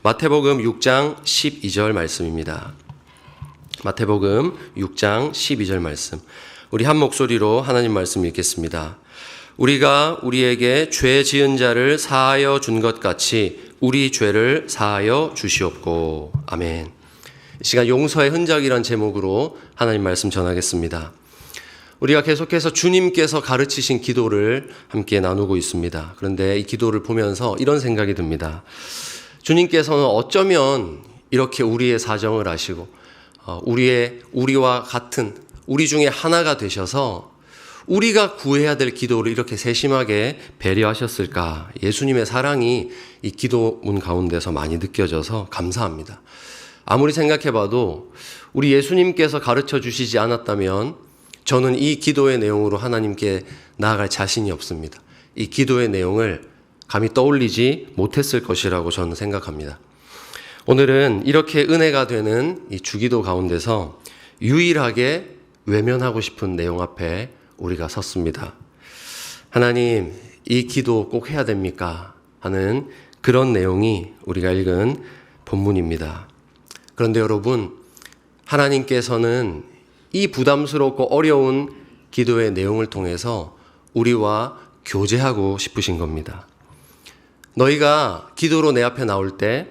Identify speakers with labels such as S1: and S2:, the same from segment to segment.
S1: 마태복음 6장 12절 말씀입니다. 마태복음 6장 12절 말씀. 우리 한 목소리로 하나님 말씀 읽겠습니다. 우리가 우리에게 죄 지은 자를 사하여 준 것 같이 우리 죄를 사하여 주시옵고. 아멘. 이 시간 용서의 흔적이란 제목으로 하나님 말씀 전하겠습니다. 우리가 계속해서 주님께서 가르치신 기도를 함께 나누고 있습니다. 그런데 이 기도를 보면서 이런 생각이 듭니다. 주님께서는 어쩌면 이렇게 우리의 사정을 아시고 우리와 같은 우리 중에 하나가 되셔서 우리가 구해야 될 기도를 이렇게 세심하게 배려하셨을까? 예수님의 사랑이 이 기도문 가운데서 많이 느껴져서 감사합니다. 아무리 생각해봐도 우리 예수님께서 가르쳐 주시지 않았다면 저는 이 기도의 내용으로 하나님께 나아갈 자신이 없습니다. 이 기도의 내용을 감히 떠올리지 못했을 것이라고 저는 생각합니다. 오늘은 이렇게 은혜가 되는 이 주기도 가운데서 유일하게 외면하고 싶은 내용 앞에 우리가 섰습니다. 하나님, 이 기도 꼭 해야 됩니까? 하는 그런 내용이 우리가 읽은 본문입니다. 그런데 여러분, 하나님께서는 이 부담스럽고 어려운 기도의 내용을 통해서 우리와 교제하고 싶으신 겁니다. 너희가 기도로 내 앞에 나올 때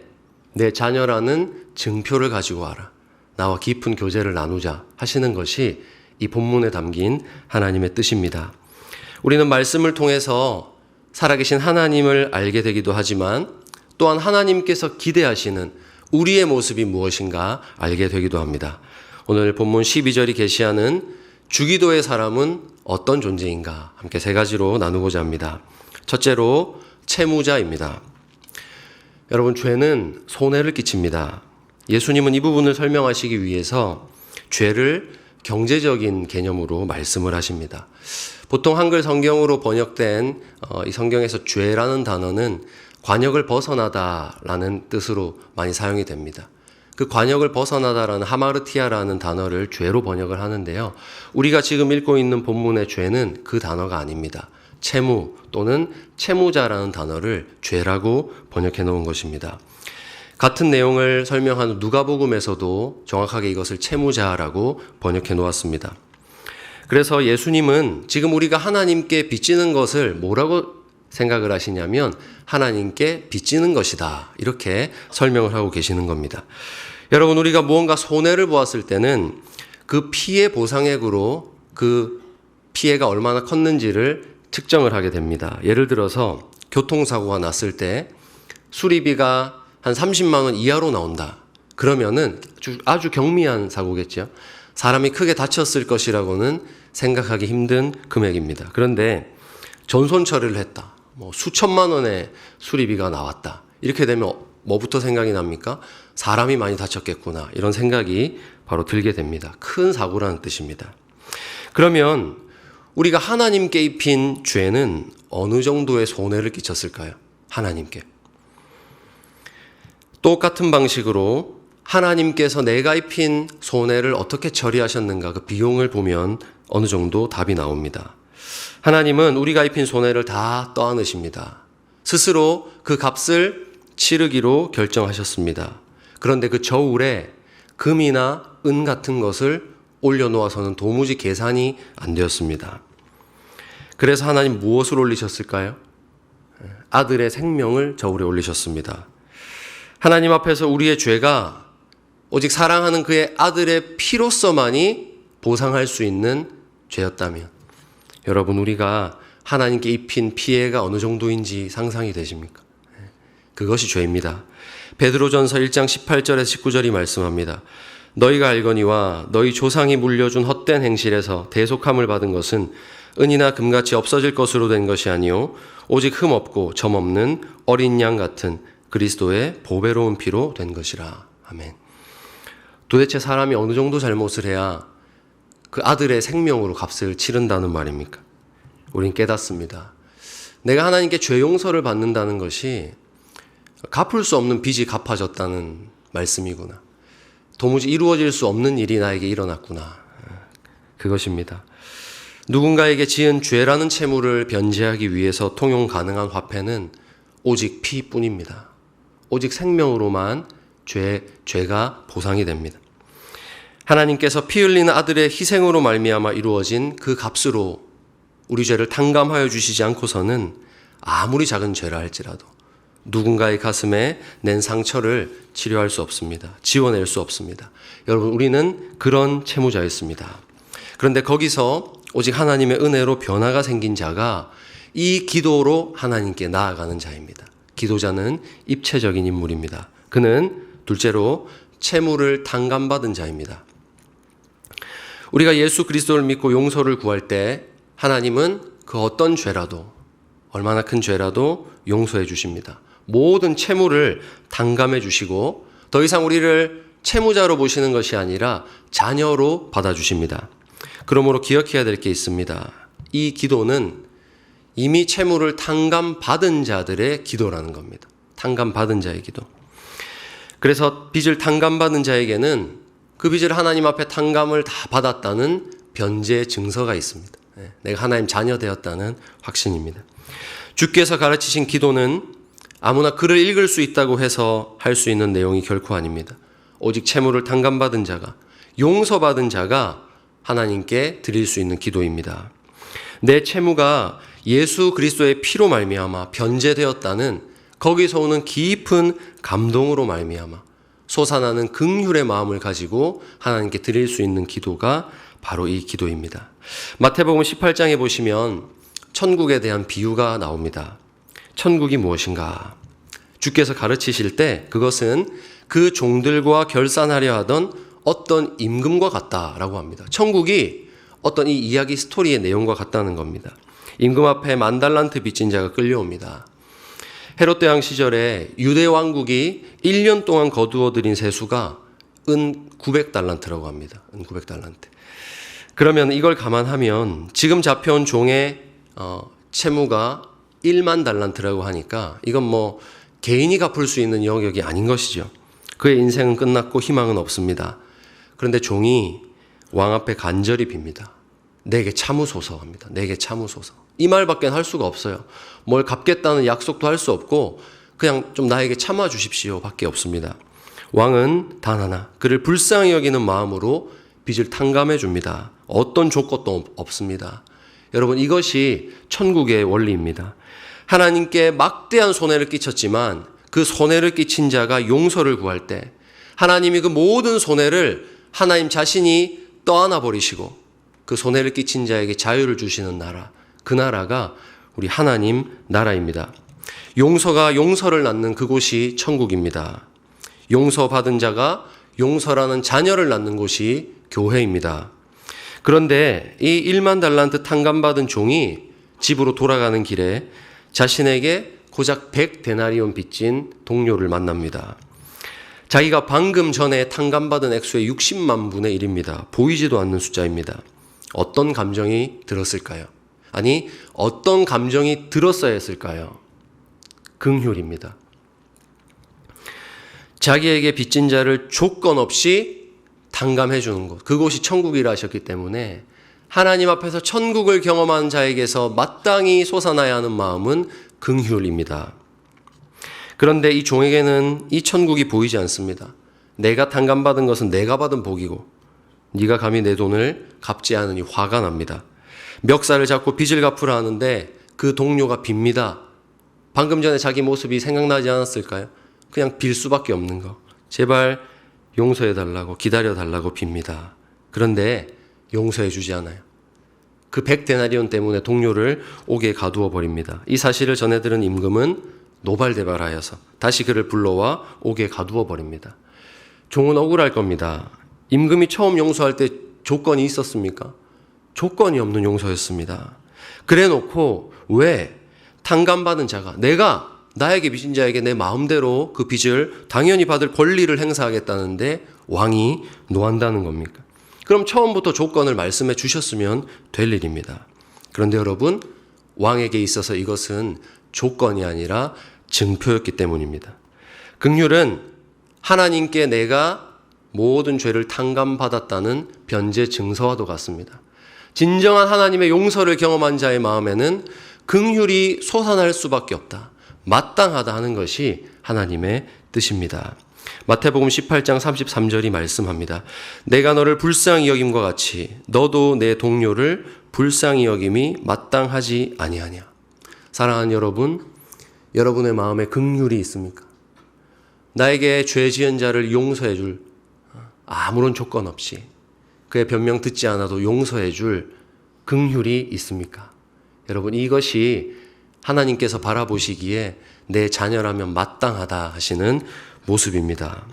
S1: 내 자녀라는 증표를 가지고 와라. 나와 깊은 교제를 나누자 하시는 것이 이 본문에 담긴 하나님의 뜻입니다. 우리는 말씀을 통해서 살아계신 하나님을 알게 되기도 하지만 또한 하나님께서 기대하시는 우리의 모습이 무엇인가 알게 되기도 합니다. 오늘 본문 12절이 계시하는 주기도의 사람은 어떤 존재인가 함께 세 가지로 나누고자 합니다. 첫째로 채무자입니다. 여러분, 죄는 손해를 끼칩니다. 예수님은 이 부분을 설명하시기 위해서 죄를 경제적인 개념으로 말씀을 하십니다. 보통 한글 성경으로 번역된 이 성경에서 죄라는 단어는 관역을 벗어나다라는 뜻으로 많이 사용이 됩니다. 그 관역을 벗어나다라는 하마르티아라는 단어를 죄로 번역을 하는데요. 우리가 지금 읽고 있는 본문의 죄는 그 단어가 아닙니다. 채무 또는 채무자라는 단어를 죄라고 번역해 놓은 것입니다. 같은 내용을 설명하는 누가복음에서도 정확하게 이것을 채무자라고 번역해 놓았습니다. 그래서 예수님은 지금 우리가 하나님께 빚지는 것을 뭐라고 생각을 하시냐면 하나님께 빚지는 것이다. 이렇게 설명을 하고 계시는 겁니다. 여러분, 우리가 무언가 손해를 보았을 때는 그 피해 보상액으로 그 피해가 얼마나 컸는지를 측정을 하게 됩니다. 예를 들어서 교통사고가 났을 때 수리비가 한 30만 원 이하로 나온다. 그러면은 아주 경미한 사고겠죠. 사람이 크게 다쳤을 것이라고는 생각하기 힘든 금액입니다. 그런데 전손 처리를 했다. 수천만 원의 수리비가 나왔다. 이렇게 되면 뭐부터 생각이 납니까? 사람이 많이 다쳤겠구나. 이런 생각이 바로 들게 됩니다. 큰 사고라는 뜻입니다. 그러면 우리가 하나님께 입힌 죄는 어느 정도의 손해를 끼쳤을까요? 하나님께. 똑같은 방식으로 하나님께서 내가 입힌 손해를 어떻게 처리하셨는가 그 비용을 보면 어느 정도 답이 나옵니다. 하나님은 우리가 입힌 손해를 다 떠안으십니다. 스스로 그 값을 치르기로 결정하셨습니다. 그런데 그 저울에 금이나 은 같은 것을 올려놓아서는 도무지 계산이 안 되었습니다. 그래서 하나님 무엇을 올리셨을까요? 아들의 생명을 저울에 올리셨습니다. 하나님 앞에서 우리의 죄가 오직 사랑하는 그의 아들의 피로서만이 보상할 수 있는 죄였다면 여러분, 우리가 하나님께 입힌 피해가 어느 정도인지 상상이 되십니까? 그것이 죄입니다. 베드로전서 1장 18절에서 19절이 말씀합니다. 너희가 알거니와 너희 조상이 물려준 헛된 행실에서 대속함을 받은 것은 은이나 금같이 없어질 것으로 된 것이 아니요 오직 흠없고 점없는 어린 양 같은 그리스도의 보배로운 피로 된 것이라. 아멘. 도대체 사람이 어느 정도 잘못을 해야 그 아들의 생명으로 값을 치른다는 말입니까? 우린 깨닫습니다. 내가 하나님께 죄 용서를 받는다는 것이 갚을 수 없는 빚이 갚아졌다는 말씀이구나. 도무지 이루어질 수 없는 일이 나에게 일어났구나. 그것입니다. 누군가에게 지은 죄라는 채무를 변제하기 위해서 통용 가능한 화폐는 오직 피뿐입니다. 오직 생명으로만 죄가 보상이 됩니다. 하나님께서 피 흘리는 아들의 희생으로 말미암아 이루어진 그 값으로 우리 죄를 탕감하여 주시지 않고서는 아무리 작은 죄라 할지라도 누군가의 가슴에 낸 상처를 치료할 수 없습니다. 지워낼 수 없습니다. 여러분, 우리는 그런 채무자였습니다. 그런데 거기서 오직 하나님의 은혜로 변화가 생긴 자가 이 기도로 하나님께 나아가는 자입니다. 기도자는 입체적인 인물입니다. 그는 둘째로 채무를 탕감받은 자입니다. 우리가 예수 그리스도를 믿고 용서를 구할 때 하나님은 그 어떤 죄라도, 얼마나 큰 죄라도 용서해 주십니다. 모든 채무를 탕감해 주시고 더 이상 우리를 채무자로 보시는 것이 아니라 자녀로 받아주십니다. 그러므로 기억해야 될 게 있습니다. 이 기도는 이미 채무를 탕감받은 자들의 기도라는 겁니다. 탕감받은 자의 기도. 그래서 빚을 탕감받은 자에게는 그 빚을 하나님 앞에 탕감을 다 받았다는 변제 증서가 있습니다. 내가 하나님 자녀 되었다는 확신입니다. 주께서 가르치신 기도는 아무나 글을 읽을 수 있다고 해서 할 수 있는 내용이 결코 아닙니다. 오직 채무를 탕감받은 자가, 용서받은 자가 하나님께 드릴 수 있는 기도입니다. 내 채무가 예수 그리스도의 피로 말미암아 변제되었다는 거기서 오는 깊은 감동으로 말미암아 솟아나는 긍휼의 마음을 가지고 하나님께 드릴 수 있는 기도가 바로 이 기도입니다. 마태복음 18장에 보시면 천국에 대한 비유가 나옵니다. 천국이 무엇인가? 주께서 가르치실 때 그것은 그 종들과 결산하려 하던 어떤 임금과 같다라고 합니다. 천국이 어떤 이 이야기 스토리의 내용과 같다는 겁니다. 임금 앞에 10,000달란트 빚진 자가 끌려옵니다. 헤롯 대왕 시절에 유대 왕국이 1년 동안 거두어들인 세수가 은 900달란트라고 합니다. 은 900달란트. 그러면 이걸 감안하면 지금 잡혀온 종의 채무가 1만 달란트라고 하니까 이건 뭐 개인이 갚을 수 있는 영역이 아닌 것이죠. 그의 인생은 끝났고 희망은 없습니다. 그런데 종이 왕 앞에 간절히 빕니다. 내게 참으소서 합니다. 내게 참으소서. 이 말밖에 할 수가 없어요. 뭘 갚겠다는 약속도 할 수 없고 그냥 좀 나에게 참아 주십시오 밖에 없습니다. 왕은 단 하나, 그를 불쌍히 여기는 마음으로 빚을 탕감해 줍니다. 어떤 조건도 없습니다. 여러분, 이것이 천국의 원리입니다. 하나님께 막대한 손해를 끼쳤지만 그 손해를 끼친 자가 용서를 구할 때 하나님이 그 모든 손해를 하나님 자신이 떠안아 버리시고 그 손해를 끼친 자에게 자유를 주시는 나라, 그 나라가 우리 하나님 나라입니다. 용서가 용서를 낳는 그곳이 천국입니다. 용서받은 자가 용서라는 자녀를 낳는 곳이 교회입니다. 그런데 이 1만 달란트 탕감받은 종이 집으로 돌아가는 길에 자신에게 고작 100데나리온 빚진 동료를 만납니다. 자기가 방금 전에 탕감받은 액수의 60만 분의 1입니다. 보이지도 않는 숫자입니다. 어떤 감정이 들었을까요? 아니, 어떤 감정이 들었어야 했을까요? 긍휼입니다. 자기에게 빚진 자를 조건 없이 탕감해 주는 곳, 그곳이 천국이라 하셨기 때문에 하나님 앞에서 천국을 경험한 자에게서 마땅히 솟아나야 하는 마음은 긍휼입니다. 그런데 이 종에게는 이 천국이 보이지 않습니다. 내가 탕감받은 것은 내가 받은 복이고 네가 감히 내 돈을 갚지 않으니 화가 납니다. 멱살을 잡고 빚을 갚으라 하는데 그 동료가 빕니다. 방금 전에 자기 모습이 생각나지 않았을까요? 그냥 빌 수밖에 없는 거. 제발 용서해달라고, 기다려달라고 빕니다. 그런데 용서해 주지 않아요. 그 100데나리온 때문에 동료를 옥에 가두어 버립니다. 이 사실을 전해들은 임금은 노발대발하여서 다시 그를 불러와 옥에 가두어 버립니다. 종은 억울할 겁니다. 임금이 처음 용서할 때 조건이 있었습니까? 조건이 없는 용서였습니다. 그래 놓고 왜 탕감받은 자가 내가 나에게 빚진 자에게 내 마음대로 그 빚을 당연히 받을 권리를 행사하겠다는데 왕이 노한다는 겁니까? 그럼 처음부터 조건을 말씀해 주셨으면 될 일입니다. 그런데 여러분, 왕에게 있어서 이것은 조건이 아니라 증표였기 때문입니다. 긍휼은 하나님께 내가 모든 죄를 탕감받았다는 변제 증서와도 같습니다. 진정한 하나님의 용서를 경험한 자의 마음에는 긍휼이 솟아날 수밖에 없다, 마땅하다 하는 것이 하나님의 뜻입니다. 마태복음 18장 33절이 말씀합니다. 내가 너를 불쌍히 여김과 같이 너도 내 동료를 불쌍히 여김이 마땅하지 아니하냐. 사랑하는 여러분, 여러분의 마음에 긍휼이 있습니까? 나에게 죄 지은 자를 용서해 줄, 아무런 조건 없이 그의 변명 듣지 않아도 용서해 줄 긍휼이 있습니까? 여러분, 이것이 하나님께서 바라보시기에 내 자녀라면 마땅하다 하시는 모습입니다.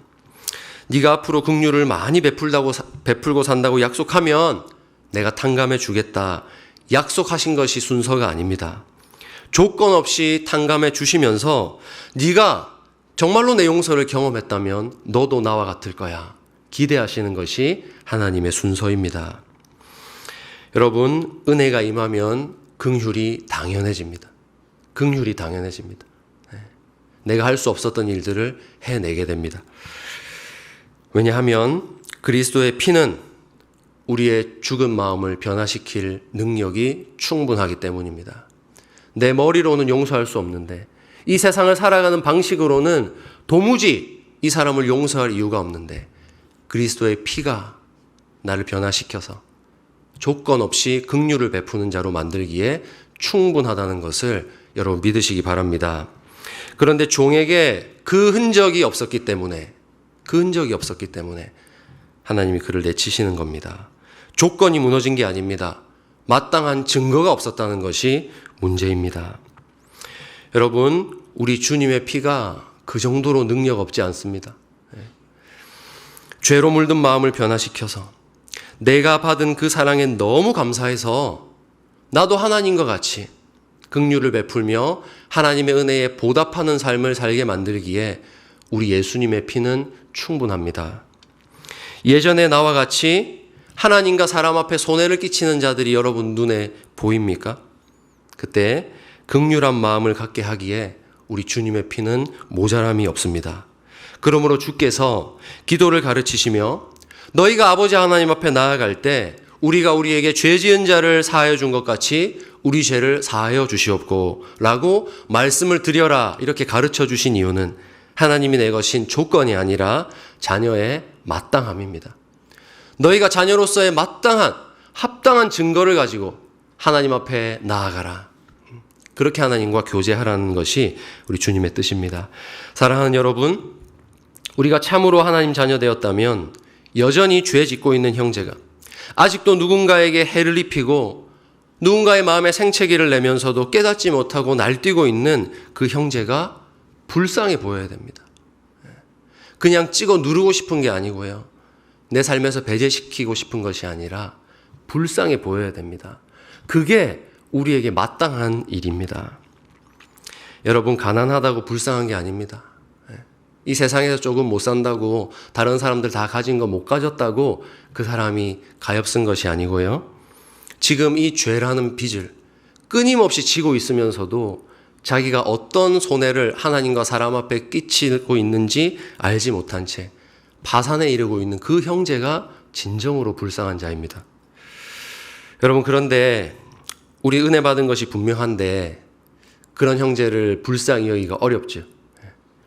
S1: 네가 앞으로 긍휼을 많이 베풀고 산다고 약속하면 내가 탕감해 주겠다. 약속하신 것이 순서가 아닙니다. 조건 없이 탕감해 주시면서 네가 정말로 내 용서를 경험했다면 너도 나와 같을 거야. 기대하시는 것이 하나님의 순서입니다. 여러분, 은혜가 임하면 긍휼이 당연해집니다. 긍휼이 당연해집니다. 내가 할 수 없었던 일들을 해내게 됩니다. 왜냐하면 그리스도의 피는 우리의 죽은 마음을 변화시킬 능력이 충분하기 때문입니다. 내 머리로는 용서할 수 없는데, 이 세상을 살아가는 방식으로는 도무지 이 사람을 용서할 이유가 없는데, 그리스도의 피가 나를 변화시켜서 조건 없이 긍휼을 베푸는 자로 만들기에 충분하다는 것을 여러분 믿으시기 바랍니다. 그런데 종에게 그 흔적이 없었기 때문에 하나님이 그를 내치시는 겁니다. 조건이 무너진 게 아닙니다. 마땅한 증거가 없었다는 것이 문제입니다. 여러분, 우리 주님의 피가 그 정도로 능력 없지 않습니다. 죄로 물든 마음을 변화시켜서 내가 받은 그 사랑에 너무 감사해서 나도 하나님과 같이 긍휼을 베풀며 하나님의 은혜에 보답하는 삶을 살게 만들기에 우리 예수님의 피는 충분합니다. 예전에 나와 같이 하나님과 사람 앞에 손해를 끼치는 자들이 여러분 눈에 보입니까? 그때 긍휼한 마음을 갖게 하기에 우리 주님의 피는 모자람이 없습니다. 그러므로 주께서 기도를 가르치시며 너희가 아버지 하나님 앞에 나아갈 때 우리가 우리에게 죄 지은 자를 사하여 준 것 같이 우리 죄를 사하여 주시옵고 라고 말씀을 드려라 이렇게 가르쳐 주신 이유는 하나님이 내거신 조건이 아니라 자녀의 마땅함입니다. 너희가 자녀로서의 마땅한 합당한 증거를 가지고 하나님 앞에 나아가라. 그렇게 하나님과 교제하라는 것이 우리 주님의 뜻입니다. 사랑하는 여러분, 우리가 참으로 하나님 자녀 되었다면 여전히 죄 짓고 있는 형제가 아직도 누군가에게 해를 입히고 누군가의 마음에 생채기를 내면서도 깨닫지 못하고 날뛰고 있는 그 형제가 불쌍해 보여야 됩니다. 그냥 찍어 누르고 싶은 게 아니고요. 내 삶에서 배제시키고 싶은 것이 아니라 불쌍해 보여야 됩니다. 그게 우리에게 마땅한 일입니다. 여러분, 가난하다고 불쌍한 게 아닙니다. 이 세상에서 조금 못 산다고 다른 사람들 다 가진 거 못 가졌다고 그 사람이 가엾은 것이 아니고요. 지금 이 죄라는 빚을 끊임없이 지고 있으면서도 자기가 어떤 손해를 하나님과 사람 앞에 끼치고 있는지 알지 못한 채 파산에 이르고 있는 그 형제가 진정으로 불쌍한 자입니다. 여러분, 그런데 우리 은혜 받은 것이 분명한데 그런 형제를 불쌍히 여기기가 어렵죠.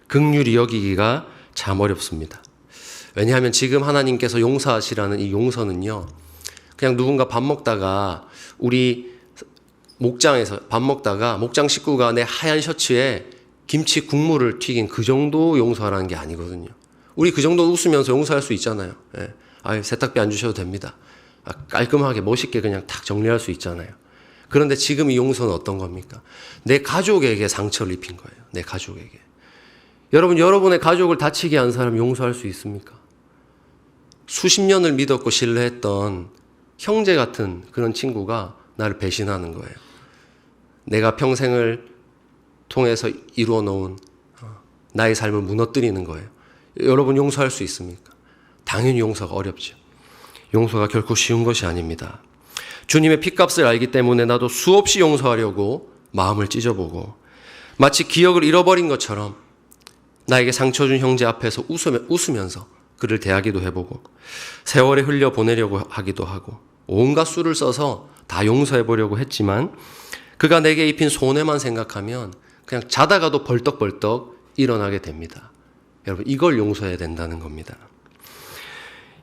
S1: 긍휼히 여기기가 참 어렵습니다. 왜냐하면 지금 하나님께서 용서하시라는 이 용서는요, 그냥 누군가 밥 먹다가 우리 목장에서 밥 먹다가 목장 식구가 내 하얀 셔츠에 김치 국물을 튀긴 그 정도 용서하라는 게 아니거든요. 우리 그 정도 웃으면서 용서할 수 있잖아요. 세탁비 안 주셔도 됩니다. 깔끔하게 멋있게 그냥 탁 정리할 수 있잖아요. 그런데 지금 이 용서는 어떤 겁니까? 내 가족에게 상처를 입힌 거예요. 내 가족에게. 여러분, 여러분의 가족을 다치게 한 사람 용서할 수 있습니까? 수십 년을 믿었고 신뢰했던 형제 같은 그런 친구가 나를 배신하는 거예요. 내가 평생을 통해서 이루어 놓은 나의 삶을 무너뜨리는 거예요. 여러분, 용서할 수 있습니까? 당연히 용서가 어렵죠. 용서가 결코 쉬운 것이 아닙니다. 주님의 피값을 알기 때문에 나도 수없이 용서하려고 마음을 찢어보고 마치 기억을 잃어버린 것처럼 나에게 상처 준 형제 앞에서 웃으면서 그를 대하기도 해보고 세월에 흘려보내려고 하기도 하고 온갖 수를 써서 다 용서해보려고 했지만 그가 내게 입힌 손해만 생각하면 그냥 자다가도 벌떡벌떡 일어나게 됩니다. 여러분, 이걸 용서해야 된다는 겁니다.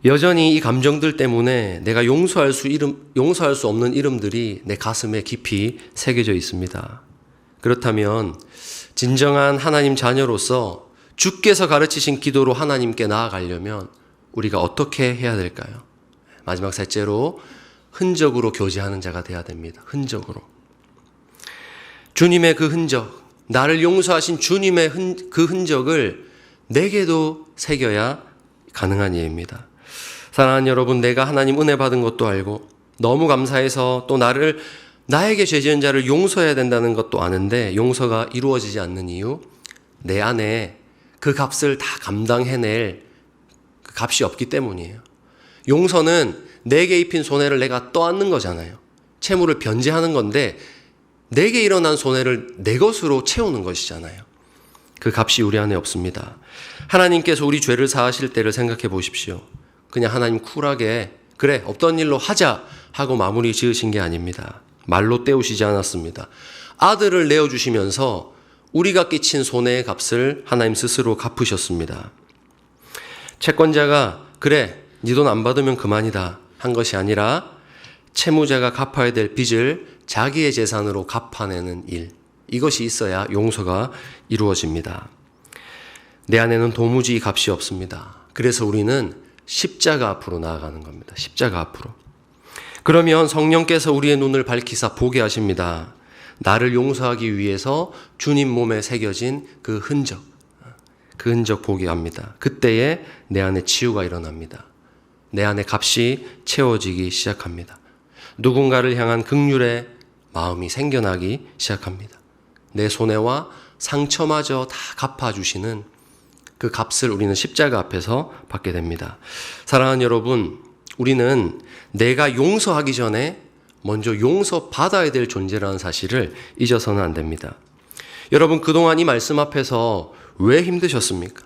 S1: 여전히 이 감정들 때문에 내가 용서할 수 없는 이름들이 내 가슴에 깊이 새겨져 있습니다. 그렇다면 진정한 하나님 자녀로서 주께서 가르치신 기도로 하나님께 나아가려면 우리가 어떻게 해야 될까요? 마지막 셋째로 흔적으로 교제하는 자가 되어야 됩니다. 흔적으로. 주님의 그 흔적, 나를 용서하신 주님의 그 흔적을 내게도 새겨야 가능한 일입니다. 사랑하는 여러분, 내가 하나님 은혜 받은 것도 알고 너무 감사해서 또 나에게 죄 지은 자를 용서해야 된다는 것도 아는데 용서가 이루어지지 않는 이유, 내 안에 그 값을 다 감당해낼 그 값이 없기 때문이에요. 용서는 내게 입힌 손해를 내가 떠안는 거잖아요. 채무를 변제하는 건데 내게 일어난 손해를 내 것으로 채우는 것이잖아요. 그 값이 우리 안에 없습니다. 하나님께서 우리 죄를 사하실 때를 생각해 보십시오. 그냥 하나님 쿨하게 그래 없던 일로 하자 하고 마무리 지으신 게 아닙니다. 말로 때우시지 않았습니다. 아들을 내어주시면서 우리가 끼친 손해의 값을 하나님 스스로 갚으셨습니다. 채권자가 그래 네 돈 안 받으면 그만이다 한 것이 아니라 채무자가 갚아야 될 빚을 자기의 재산으로 갚아내는 일, 이것이 있어야 용서가 이루어집니다. 내 안에는 도무지 이 값이 없습니다. 그래서 우리는 십자가 앞으로 나아가는 겁니다. 십자가 앞으로. 그러면 성령께서 우리의 눈을 밝히사 보게 하십니다. 나를 용서하기 위해서 주님 몸에 새겨진 그 흔적 보게 합니다. 그때에 내 안에 치유가 일어납니다. 내 안에 값이 채워지기 시작합니다. 누군가를 향한 긍휼의 마음이 생겨나기 시작합니다. 내 손해와 상처마저 다 갚아주시는 그 값을 우리는 십자가 앞에서 받게 됩니다. 사랑하는 여러분, 우리는 내가 용서하기 전에 먼저 용서받아야 될 존재라는 사실을 잊어서는 안 됩니다. 여러분, 그동안 이 말씀 앞에서 왜 힘드셨습니까?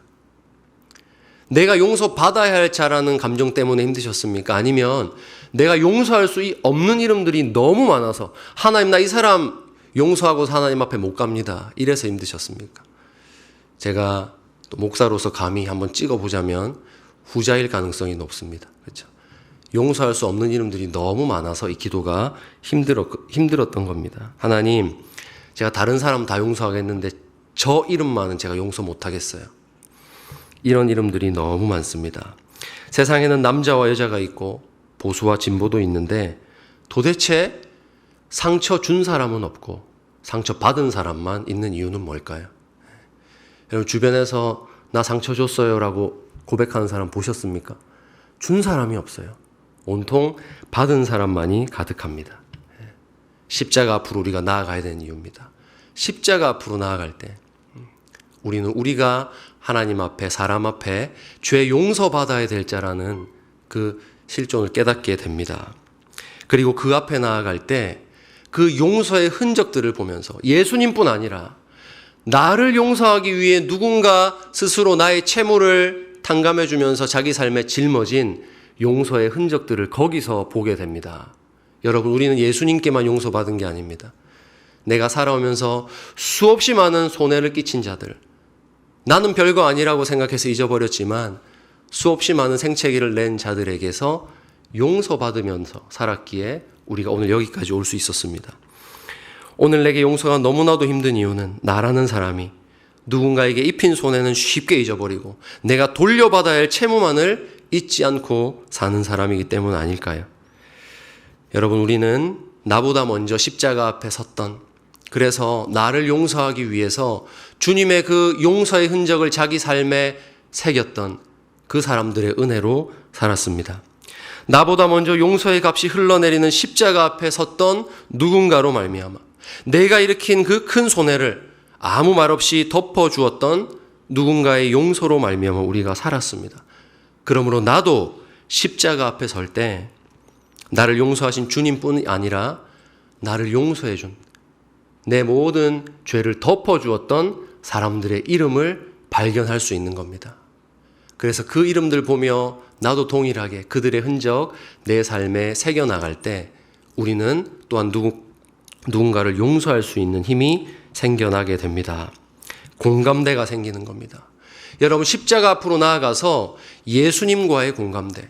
S1: 내가 용서받아야 할 자라는 감정 때문에 힘드셨습니까? 아니면 내가 용서할 수 없는 이름들이 너무 많아서 하나님, 나 이 사람 용서하고서 하나님 앞에 못 갑니다, 이래서 힘드셨습니까? 제가 또 목사로서 감히 한번 찍어보자면 후자일 가능성이 높습니다. 그렇죠? 용서할 수 없는 이름들이 너무 많아서 이 기도가 힘들었던 겁니다. 하나님, 제가 다른 사람 다 용서하겠는데 저 이름만은 제가 용서 못하겠어요. 이런 이름들이 너무 많습니다. 세상에는 남자와 여자가 있고 보수와 진보도 있는데 도대체 상처 준 사람은 없고 상처 받은 사람만 있는 이유는 뭘까요? 여러분, 주변에서 나 상처 줬어요 라고 고백하는 사람 보셨습니까? 준 사람이 없어요. 온통 받은 사람만이 가득합니다. 십자가 앞으로 우리가 나아가야 되는 이유입니다. 십자가 앞으로 나아갈 때 우리는 우리가 하나님 앞에, 사람 앞에 죄 용서받아야 될 자라는 그 실존을 깨닫게 됩니다. 그리고 그 앞에 나아갈 때 그 용서의 흔적들을 보면서 예수님뿐 아니라 나를 용서하기 위해 누군가 스스로 나의 채무를 탕감해 주면서 자기 삶에 짊어진 용서의 흔적들을 거기서 보게 됩니다. 여러분, 우리는 예수님께만 용서받은 게 아닙니다. 내가 살아오면서 수없이 많은 손해를 끼친 자들, 나는 별거 아니라고 생각해서 잊어버렸지만 수없이 많은 생채기를 낸 자들에게서 용서받으면서 살았기에 우리가 오늘 여기까지 올 수 있었습니다. 오늘 내게 용서가 너무나도 힘든 이유는 나라는 사람이 누군가에게 입힌 손해는 쉽게 잊어버리고 내가 돌려받아야 할 채무만을 잊지 않고 사는 사람이기 때문 아닐까요? 여러분, 우리는 나보다 먼저 십자가 앞에 섰던, 그래서 나를 용서하기 위해서 주님의 그 용서의 흔적을 자기 삶에 새겼던 그 사람들의 은혜로 살았습니다. 나보다 먼저 용서의 값이 흘러내리는 십자가 앞에 섰던 누군가로 말미암아 내가 일으킨 그 큰 손해를 아무 말 없이 덮어주었던 누군가의 용서로 말미암아 우리가 살았습니다. 그러므로 나도 십자가 앞에 설 때 나를 용서하신 주님뿐이 아니라 나를 용서해준 내 모든 죄를 덮어주었던 사람들의 이름을 발견할 수 있는 겁니다. 그래서 그 이름들 보며 나도 동일하게 그들의 흔적 내 삶에 새겨나갈 때 우리는 또한 누군가를 용서할 수 있는 힘이 생겨나게 됩니다. 공감대가 생기는 겁니다. 여러분 십자가 앞으로 나아가서 예수님과의 공감대,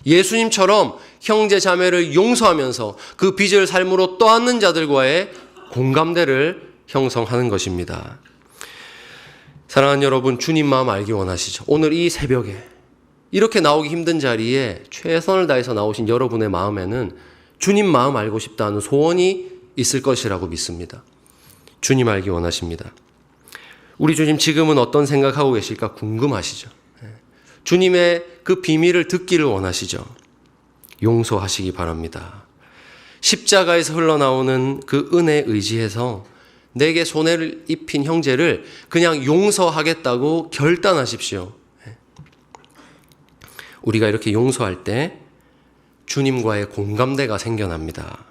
S1: 예수님처럼 형제 자매를 용서하면서 그 빚을 삶으로 떠안는 자들과의 공감대를 형성하는 것입니다. 사랑하는 여러분, 주님 마음 알기 원하시죠? 오늘 이 새벽에 이렇게 나오기 힘든 자리에 최선을 다해서 나오신 여러분의 마음에는 주님 마음 알고 싶다는 소원이 있을 것이라고 믿습니다. 주님 알기 원하십니다. 우리 주님 지금은 어떤 생각하고 계실까 궁금하시죠? 주님의 그 비밀을 듣기를 원하시죠? 용서하시기 바랍니다. 십자가에서 흘러나오는 그 은혜에 의지해서 내게 손해를 입힌 형제를 그냥 용서하겠다고 결단하십시오. 우리가 이렇게 용서할 때 주님과의 공감대가 생겨납니다.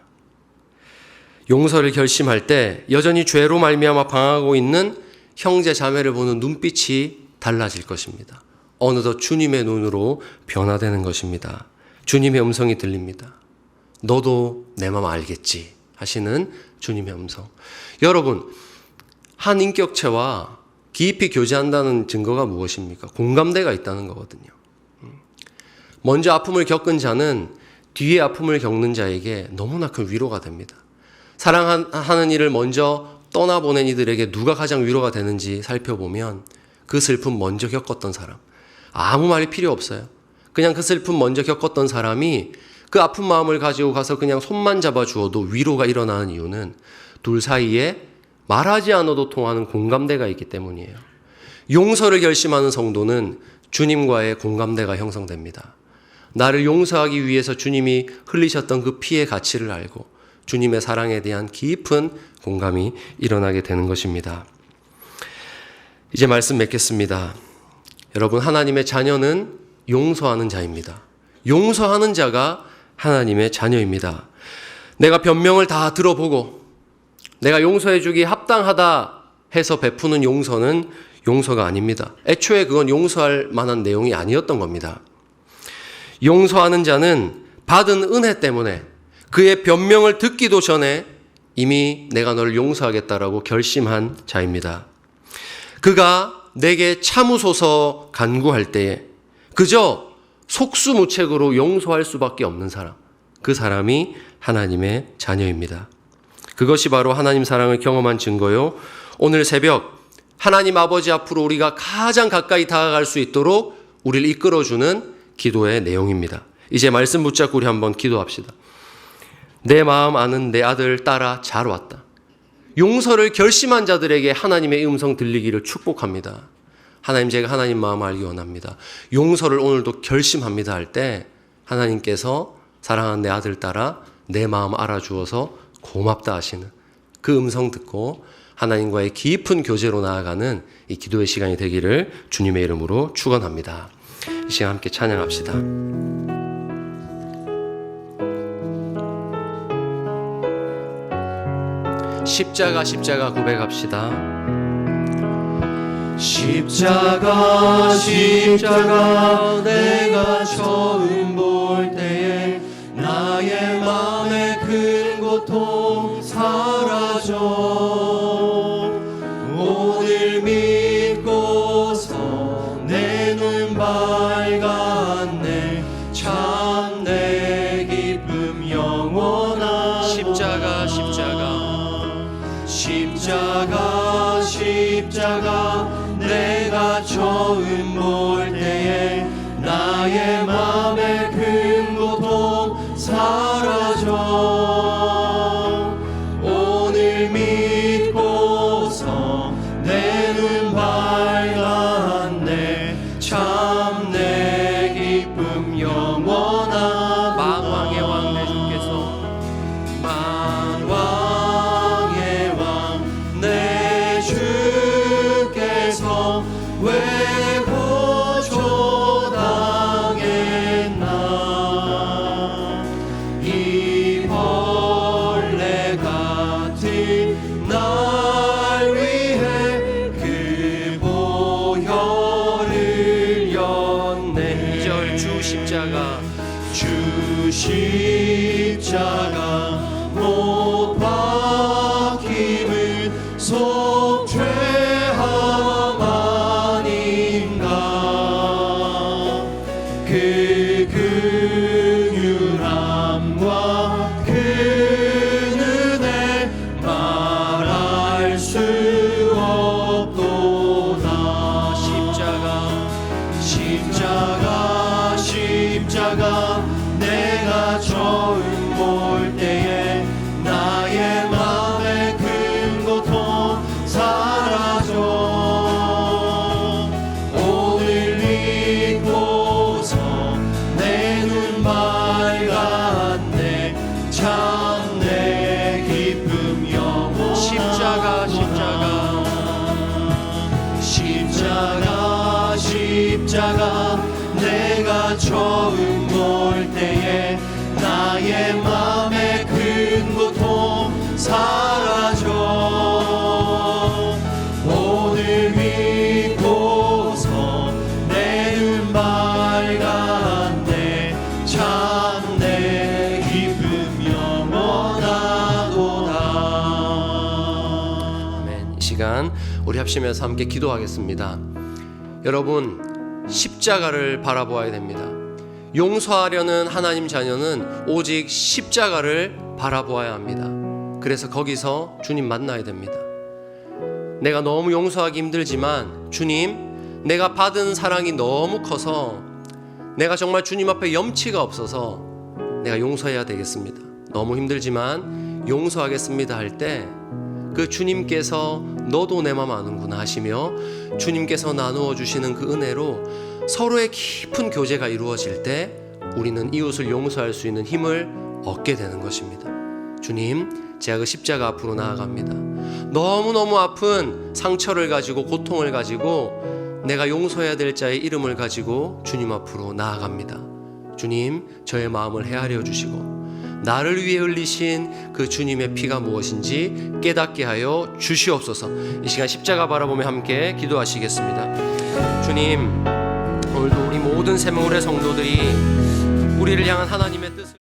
S1: 용서를 결심할 때 여전히 죄로 말미암아 방황하고 있는 형제 자매를 보는 눈빛이 달라질 것입니다. 어느덧 주님의 눈으로 변화되는 것입니다. 주님의 음성이 들립니다. 너도 내 마음 알겠지 하시는 주님의 음성. 여러분, 한 인격체와 깊이 교제한다는 증거가 무엇입니까? 공감대가 있다는 거거든요. 먼저 아픔을 겪은 자는 뒤에 아픔을 겪는 자에게 너무나 큰 위로가 됩니다. 사랑하는 이를 먼저 떠나보낸 이들에게 누가 가장 위로가 되는지 살펴보면 그 슬픔 먼저 겪었던 사람, 아무 말이 필요 없어요. 그냥 그 슬픔 먼저 겪었던 사람이 그 아픈 마음을 가지고 가서 그냥 손만 잡아주어도 위로가 일어나는 이유는 둘 사이에 말하지 않아도 통하는 공감대가 있기 때문이에요. 용서를 결심하는 성도는 주님과의 공감대가 형성됩니다. 나를 용서하기 위해서 주님이 흘리셨던 그 피의 가치를 알고 주님의 사랑에 대한 깊은 공감이 일어나게 되는 것입니다. 이제 말씀 맺겠습니다. 여러분, 하나님의 자녀는 용서하는 자입니다. 용서하는 자가 하나님의 자녀입니다. 내가 변명을 다 들어보고 내가 용서해주기 합당하다 해서 베푸는 용서는 용서가 아닙니다. 애초에 그건 용서할 만한 내용이 아니었던 겁니다. 용서하는 자는 받은 은혜 때문에 그의 변명을 듣기도 전에 이미 내가 너를 용서하겠다라고 결심한 자입니다. 그가 내게 참으소서 간구할 때에 그저 속수무책으로 용서할 수밖에 없는 사람, 그 사람이 하나님의 자녀입니다. 그것이 바로 하나님 사랑을 경험한 증거요, 오늘 새벽 하나님 아버지 앞으로 우리가 가장 가까이 다가갈 수 있도록 우리를 이끌어주는 기도의 내용입니다. 이제 말씀 붙잡고 우리 한번 기도합시다. 내 마음 아는 내 아들 딸아 잘 왔다. 용서를 결심한 자들에게 하나님의 음성 들리기를 축복합니다. 하나님, 제가 하나님 마음 알기 원합니다. 용서를 오늘도 결심합니다 할 때 하나님께서 사랑하는 내 아들 딸아 내 마음 알아주어서 고맙다 하시는 그 음성 듣고 하나님과의 깊은 교제로 나아가는 이 기도의 시간이 되기를 주님의 이름으로 축원합니다. 이 시간 함께 찬양합시다. 십자가 고백합시다. 십자가 내가 처음 볼 때에 나의 마음의 큰 고통 사라져 오늘 믿고서 내 눈 밝았네 참 내 기쁨 영원한 십자가 내가 처음 볼 때에 나의 맘의 큰 고통 사라져 오늘 믿고서 내 눈 밝았네 참 내 기쁨 영원한 만왕의 왕 내 주께서 만왕의 왕 내 주께서 왜 고초당했나 이 벌레 같은 날 위해 그 보혈을 흘렸네. 2절 주 십자가 못 박힘은 속죄함 아닌가
S2: 그 긍휼함과 그 은혜 말할 수 없도다. 십자가 내가 처음 볼 때에 나의 맘의 큰 고통 사라져. 오늘 믿고서 내 눈 밝았네. 참 내 기쁨 영원하구나. 십자가 내가 처음 볼 때에 나의 맘의 큰 고통 사라져. 오늘 믿고서 내 눈 밝았네. 참 내 기쁨 영원하도다.
S1: 아멘. 이 시간 우리 합심해서 함께 기도하겠습니다. 여러분, 십자가를 바라보아야 됩니다. 용서하려는 하나님 자녀는 오직 십자가를 바라보아야 합니다. 그래서 거기서 주님 만나야 됩니다. 내가 너무 용서하기 힘들지만 주님, 내가 받은 사랑이 너무 커서 내가 정말 주님 앞에 염치가 없어서 내가 용서해야 되겠습니다. 너무 힘들지만 용서하겠습니다 할 때 그 주님께서 너도 내 맘 아는구나 하시며 주님께서 나누어 주시는 그 은혜로 서로의 깊은 교제가 이루어질 때 우리는 이웃을 용서할 수 있는 힘을 얻게 되는 것입니다. 주님, 제가 그 십자가 앞으로 나아갑니다. 너무너무 아픈 상처를 가지고 고통을 가지고 내가 용서해야 될 자의 이름을 가지고 주님 앞으로 나아갑니다. 주님, 저의 마음을 헤아려 주시고 나를 위해 흘리신 그 주님의 피가 무엇인지 깨닫게 하여 주시옵소서. 이 시간 십자가 바라보며 함께 기도하시겠습니다. 주님, 오늘도 우리 모든 샘물의 성도들이 우리를 향한 하나님의 뜻을